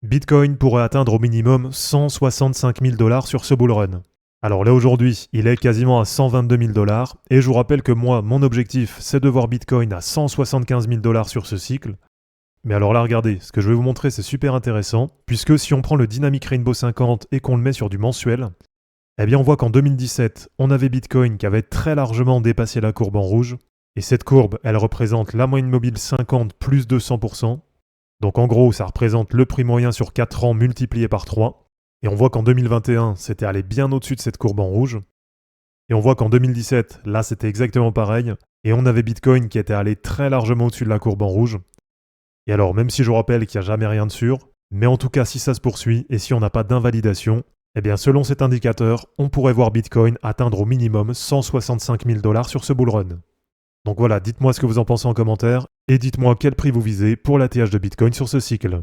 Bitcoin pourrait atteindre au minimum 165 000 $ sur ce bull run. Alors là aujourd'hui, il est quasiment à 122 000 $ et je vous rappelle que moi, mon objectif, c'est de voir Bitcoin à 175 000 $ sur ce cycle. Mais alors là, regardez, ce que je vais vous montrer, c'est super intéressant, puisque si on prend le Dynamic Rainbow 50 et qu'on le met sur du mensuel, eh bien on voit qu'en 2017, on avait Bitcoin qui avait très largement dépassé la courbe en rouge, et cette courbe, elle représente la moyenne mobile 50 plus 200%. Donc en gros, ça représente le prix moyen sur 4 ans multiplié par 3. Et on voit qu'en 2021, c'était allé bien au-dessus de cette courbe en rouge. Et on voit qu'en 2017, là c'était exactement pareil, et on avait Bitcoin qui était allé très largement au-dessus de la courbe en rouge. Et alors, même si je vous rappelle qu'il n'y a jamais rien de sûr, mais en tout cas si ça se poursuit et si on n'a pas d'invalidation, eh bien selon cet indicateur, on pourrait voir Bitcoin atteindre au minimum 165 000 $ sur ce bull run. Donc voilà, dites-moi ce que vous en pensez en commentaire et dites-moi quel prix vous visez pour l'ATH de Bitcoin sur ce cycle.